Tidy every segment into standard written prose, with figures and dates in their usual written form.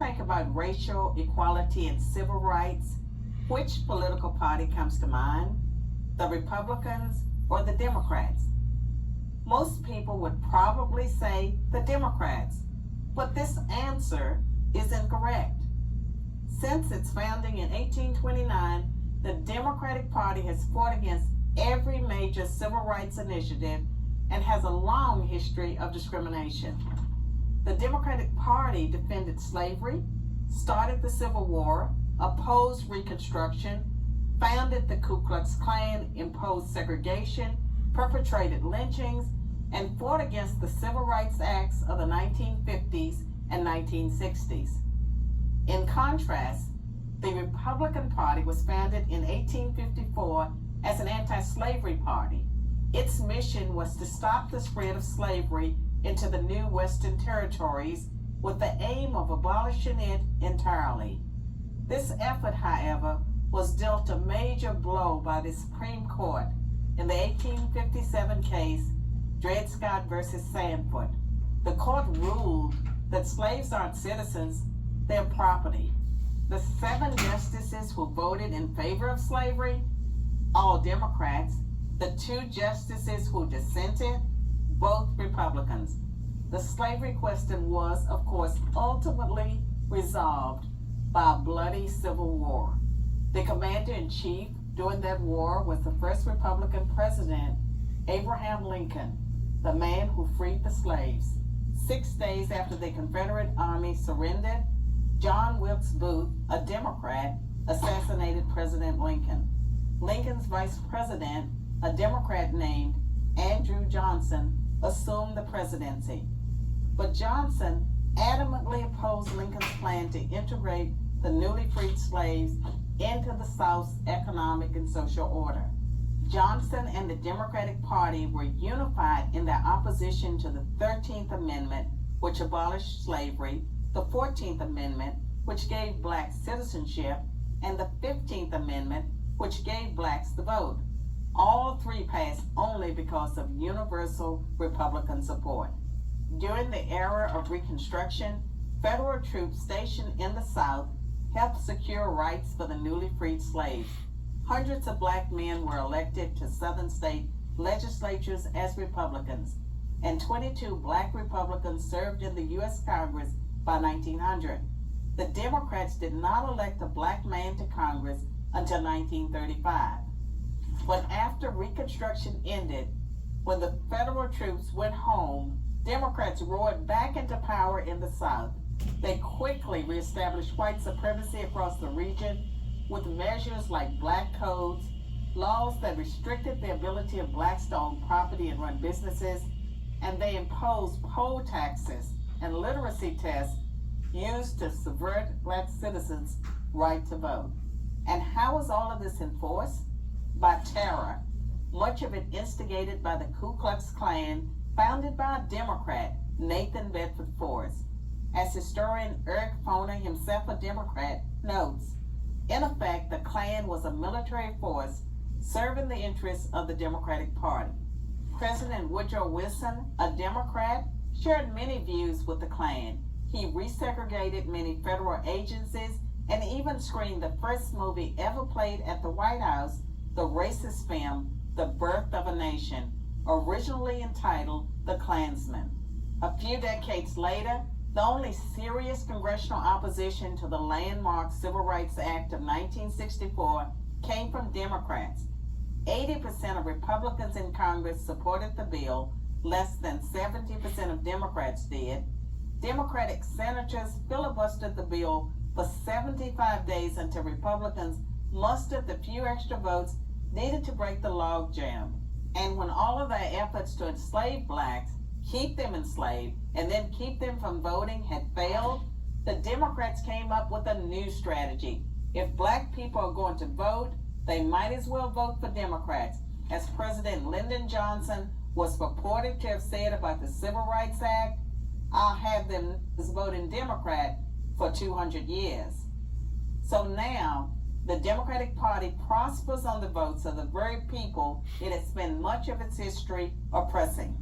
Think about racial equality and civil rights, which political party comes to mind? The Republicans or the Democrats? Most people would probably say the Democrats, but this answer is incorrect. Since its founding in 1829, the Democratic Party has fought against every major civil rights initiative and has a long history of discrimination. The Democratic Party defended slavery, started the Civil War, opposed Reconstruction, founded the Ku Klux Klan, imposed segregation, perpetrated lynchings, and fought against the Civil Rights Acts of the 1950s and 1960s. In contrast, the Republican Party was founded in 1854 as an anti-slavery party. Its mission was to stop the spread of slavery into the new Western territories with the aim of abolishing it entirely. This effort, however, was dealt a major blow by the Supreme Court in the 1857 case Dred Scott versus Sandford. The court ruled that slaves aren't citizens, they're property. The 7 justices who voted in favor of slavery, all Democrats. The 2 justices who dissented, both Republicans. The slavery question was, of course, ultimately resolved by a bloody civil war. The commander-in-chief during that war was the first Republican president, Abraham Lincoln, the man who freed the slaves. 6 days after the Confederate Army surrendered, John Wilkes Booth, a Democrat, assassinated President Lincoln. Lincoln's vice president, a Democrat named Andrew Johnson, assumed the presidency. But Johnson adamantly opposed Lincoln's plan to integrate the newly freed slaves into the South's economic and social order. Johnson and the Democratic Party were unified in their opposition to the 13th Amendment, which abolished slavery, the 14th Amendment, which gave blacks citizenship, and the 15th Amendment, which gave blacks the vote. All 3 passed only because of universal Republican support. During the era of Reconstruction, federal troops stationed in the South helped secure rights for the newly freed slaves. Hundreds of black men were elected to Southern state legislatures as Republicans, and 22 black Republicans served in the U.S. Congress by 1900. The Democrats did not elect a black man to Congress until 1935. But after Reconstruction ended, when the federal troops went home, Democrats roared back into power in the South. They quickly reestablished white supremacy across the region with measures like black codes, laws that restricted the ability of blacks to own property and run businesses, and they imposed poll taxes and literacy tests used to subvert black citizens' right to vote. And how was all of this enforced? By terror, much of it instigated by the Ku Klux Klan, founded by a Democrat, Nathan Bedford Forrest. As historian Eric Foner, himself a Democrat, notes, in effect, the Klan was a military force serving the interests of the Democratic Party. President Woodrow Wilson, a Democrat, shared many views with the Klan. He resegregated many federal agencies and even screened the first movie ever played at the White House, the racist film, The Birth of a Nation, originally entitled The Klansman. A few decades later, the only serious congressional opposition to the landmark Civil Rights Act of 1964 came from Democrats. 80% of Republicans in Congress supported the bill, less than 70% of Democrats did. Democratic senators filibustered the bill for 75 days until Republicans mustered the few extra votes needed to break the logjam. And when all of their efforts to enslave blacks, keep them enslaved, and then keep them from voting had failed, the Democrats came up with a new strategy. If black people are going to vote, they might as well vote for Democrats, as President Lyndon Johnson was purported to have said about the Civil Rights Act. I'll have them voting Democrat for 200 years. So now, the Democratic Party prospers on the votes of the very people it has spent much of its history oppressing.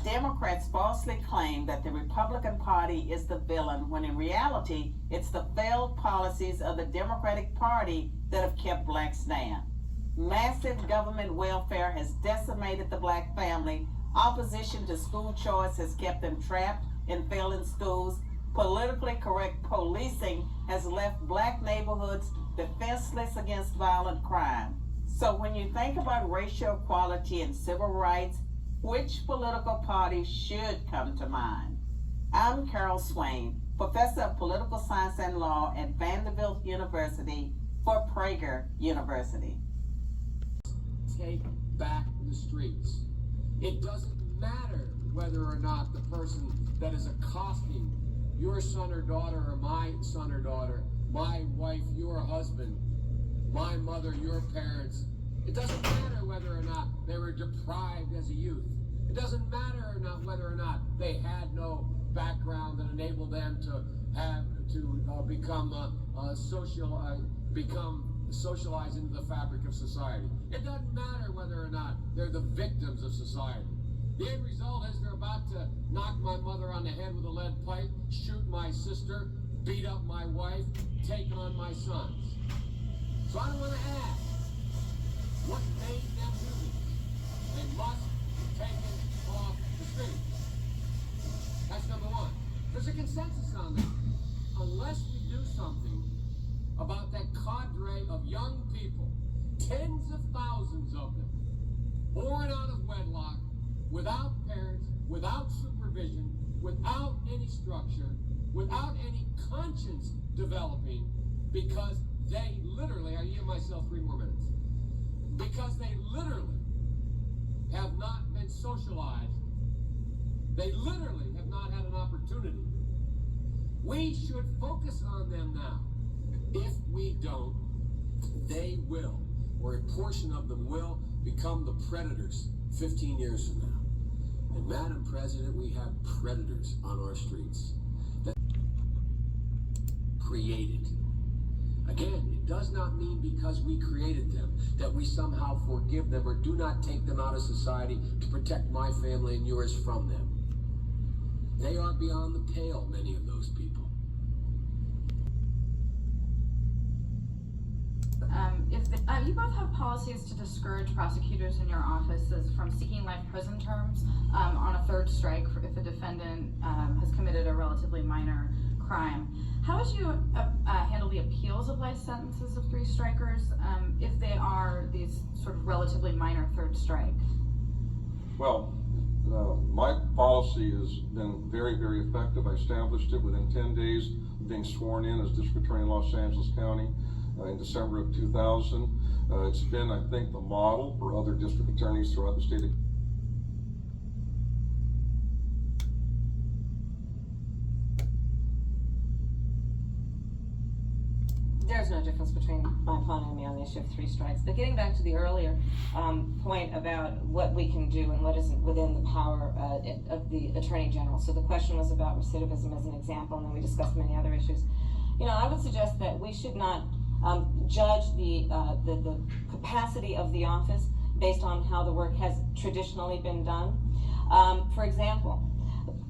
Democrats falsely claim that the Republican Party is the villain when in reality it's the failed policies of the Democratic Party that have kept blacks down. Massive government welfare has decimated the black family. Opposition to school choice has kept them trapped in failing schools. Politically correct policing has left black neighborhoods defenseless against violent crime. So when you think about racial equality and civil rights, which political party should come to mind? I'm Carol Swain, professor of political science and law at Vanderbilt University for Prager University. Take back the streets. It doesn't matter whether or not the person that is accosting your son or daughter or my son or daughter, my wife, your husband, my mother, your parents. It doesn't matter whether or not they were deprived as a youth. It doesn't matter or not whether or not they had no background that enabled them to become socialized into the fabric of society. It doesn't matter whether or not they're the victims of society. The end result is they're about to knock my mother on the head with a lead pipe, shoot my sister, beat up my wife, take on my sons. So I don't want to ask what made them do this. They must be taken off the street. That's number one. There's a consensus on that. Unless we do something about that cadre of young people, tens of thousands of them, born out of wedlock, without parents, without supervision, without any structure, without any conscience developing, because they literally, I give myself 3 more minutes, because they literally have not been socialized. They literally have not had an opportunity. We should focus on them now. If we don't, they will, or a portion of them will, become the predators 15 years from now. And Madam President, we have predators on our streets that created. Again, it does not mean because we created them that we somehow forgive them or do not take them out of society to protect my family and yours from them. They are beyond the pale, many of those people. You both have policies to discourage prosecutors in your offices from seeking life prison terms on a third strike if a defendant has committed a relatively minor crime. How would you handle the appeals of life sentences of 3 strikers if they are these sort of relatively minor third strikes? Well, my policy has been very, very effective. I established it within 10 days of being sworn in as District Attorney in Los Angeles County in December of 2000. It's been, I think, the model for other district attorneys throughout the state of There's no difference between my opponent and me on the issue of 3 strikes. But getting back to the earlier point about what we can do and what isn't within the power of the Attorney General. So the question was about recidivism as an example, and then we discussed many other issues. You know, I would suggest that we should not judge the capacity of the office based on how the work has traditionally been done. For example,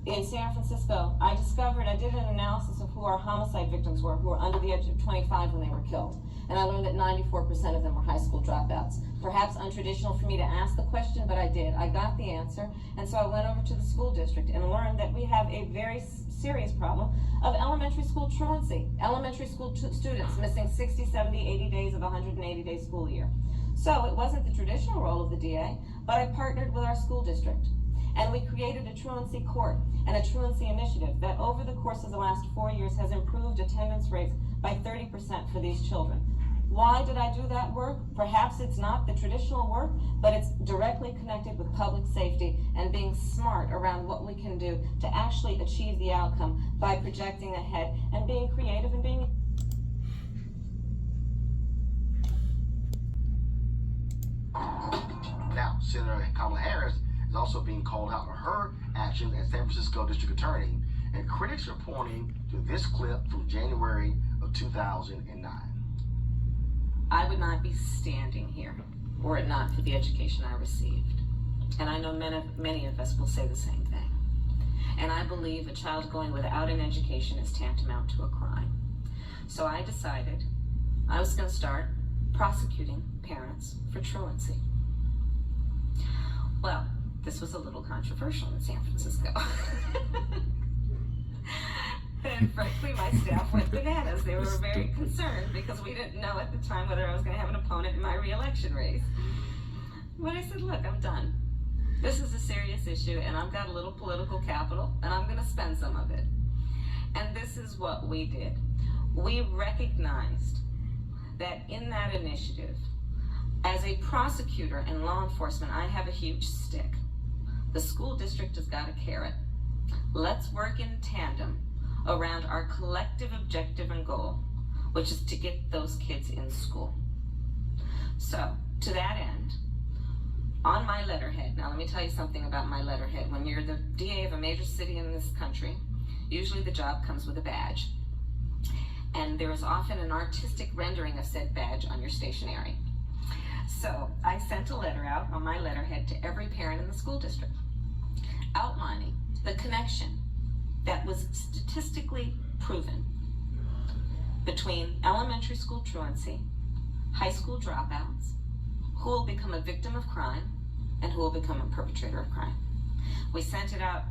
in San Francisco, I did an analysis of who our homicide victims were, who were under the age of 25 when they were killed. And I learned that 94% of them were high school dropouts. Perhaps untraditional for me to ask the question, but I did. I got the answer. And so I went over to the school district and learned that we have a very serious problem of elementary school truancy. Elementary school students missing 60, 70, 80 days of a 180-day school year. So it wasn't the traditional role of the DA, but I partnered with our school district. And we created a truancy court and a truancy initiative that over the course of the last 4 years has improved attendance rates by 30% for these children. Why did I do that work? Perhaps it's not the traditional work, but it's directly connected with public safety and being smart around what we can do to actually achieve the outcome by projecting ahead and being creative and being... Now, Senator Kamala Harris is also being called out for her actions as San Francisco District Attorney, and critics are pointing to this clip from January of 2009. I would not be standing here were it not for the education I received. And I know many of us will say the same thing. And I believe a child going without an education is tantamount to a crime. So I decided I was going to start prosecuting parents for truancy. Well, this was a little controversial in San Francisco. And frankly, my staff went bananas. They were very concerned because we didn't know at the time whether I was going to have an opponent in my re-election race. But I said, look, I'm done. This is a serious issue, and I've got a little political capital, and I'm going to spend some of it. And this is what we did. We recognized that in that initiative, as a prosecutor and law enforcement, I have a huge stick. The school district has got a carrot. Let's work in tandem around our collective objective and goal, which is to get those kids in school. So, to that end, on my letterhead, now let me tell you something about my letterhead. When you're the DA of a major city in this country, usually the job comes with a badge. And there is often an artistic rendering of said badge on your stationery. So I sent a letter out on my letterhead to every parent in the school district, outlining the connection that was statistically proven between elementary school truancy, high school dropouts, who will become a victim of crime, and who will become a perpetrator of crime. We sent it out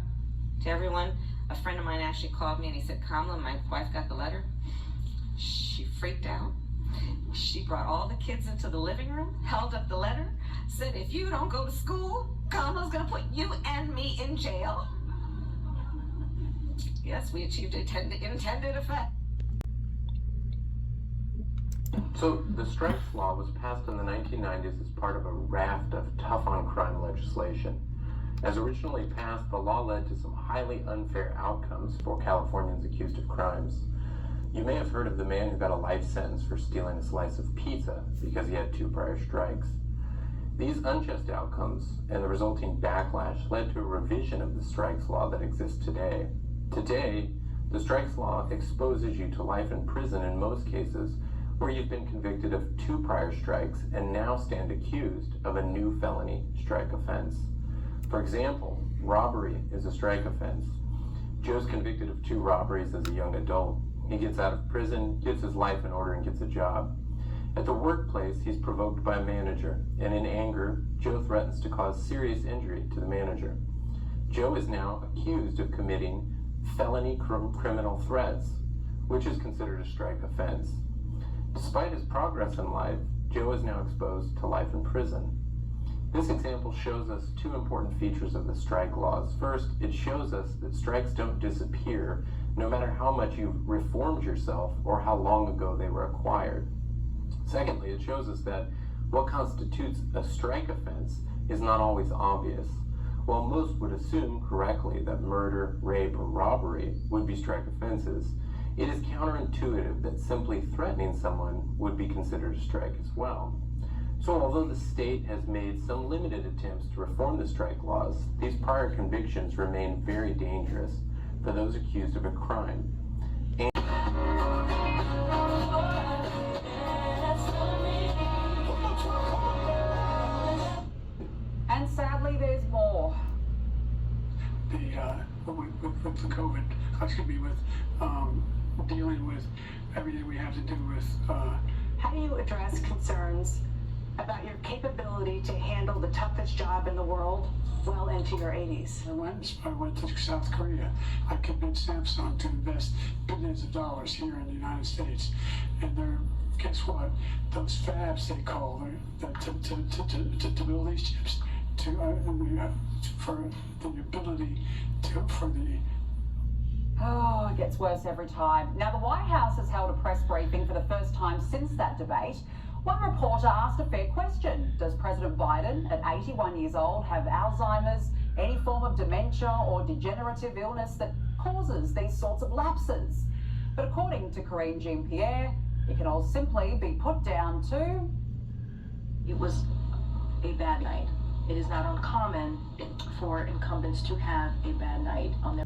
to everyone. A friend of mine actually called me and he said, Kamala, my wife got the letter. She freaked out. She brought all the kids into the living room, held up the letter, said, if you don't go to school, Kamala's gonna put you and me in jail. Yes, we achieved intended effect. So the strikes law was passed in the 1990s as part of a raft of tough-on-crime legislation. As originally passed, the law led to some highly unfair outcomes for Californians accused of crimes. You may have heard of the man who got a life sentence for stealing a slice of pizza because he had 2 prior strikes. These unjust outcomes and the resulting backlash led to a revision of the strikes law that exists today. Today, the strikes law exposes you to life in prison in most cases where you've been convicted of 2 prior strikes and now stand accused of a new felony strike offense. For example, robbery is a strike offense. Joe's convicted of 2 robberies as a young adult. He gets out of prison, gets his life in order, and gets a job. At the workplace, he's provoked by a manager, and in anger, Joe threatens to cause serious injury to the manager. Joe is now accused of committing felony criminal threats, which is considered a strike offense. Despite his progress in life, Joe is now exposed to life in prison. This example shows us 2 important features of the strike laws. First, it shows us that strikes don't disappear no matter how much you've reformed yourself or how long ago they were acquired. Secondly, it shows us that what constitutes a strike offense is not always obvious. While most would assume correctly that murder, rape, or robbery would be strike offenses, it is counterintuitive that simply threatening someone would be considered a strike as well. So although the state has made some limited attempts to reform the strike laws, these prior convictions remain very dangerous for those accused of a crime. And sadly, there's more. With the COVID, with dealing with everything we have to do with. How do you address concerns about your capability to handle the toughest job in the world well into your 80s? I went to South Korea. I convinced Samsung to invest billions of dollars here in the United States, and guess what? Those fabs they call to build these chips for the ability for the. Oh, it gets worse every time. Now, the White House has held a press briefing for the first time since that debate. One reporter asked a fair question. Does President Biden, at 81 years old, have Alzheimer's, any form of dementia or degenerative illness that causes these sorts of lapses? But according to Karine Jean-Pierre, it can all simply be put down to... It was a bad night. It is not uncommon for incumbents to have a bad night on their...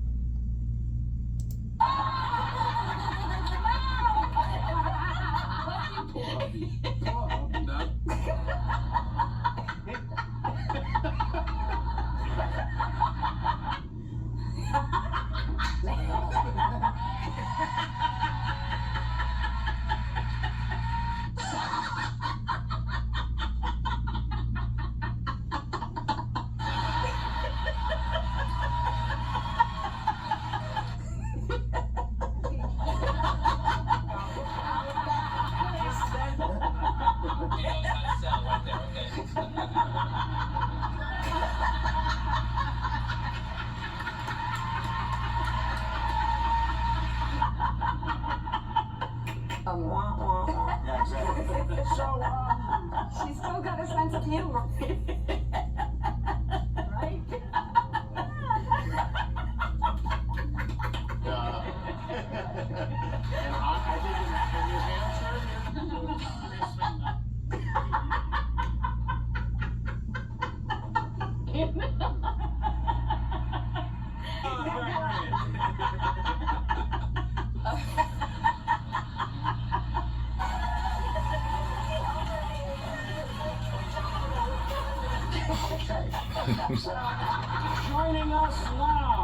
Wah, wah, wah. Yeah, exactly. So, She's still got a sense of humor. Right? And I think in New Joining us now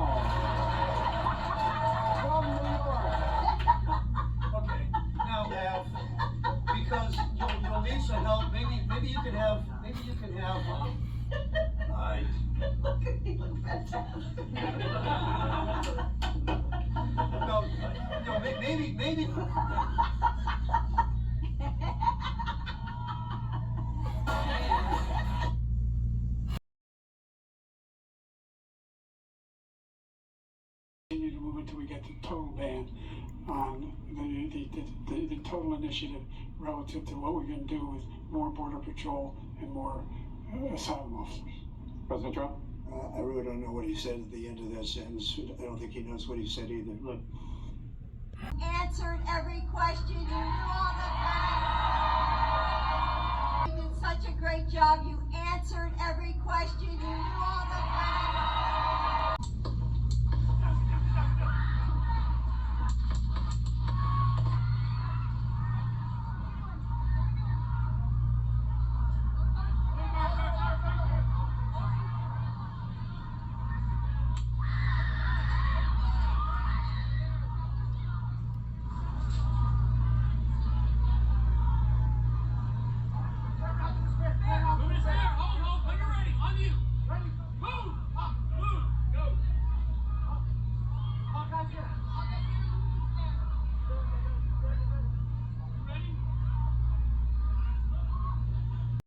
from New York. Okay, now, because you'll need some help, maybe you can have, no, maybe. Continue to move until we get the total ban on the total initiative relative to what we're going to do with more border patrol and more asylum officers. President Trump? I really don't know what he said at the end of that sentence. I don't think he knows what he said either. Look. Answered every question.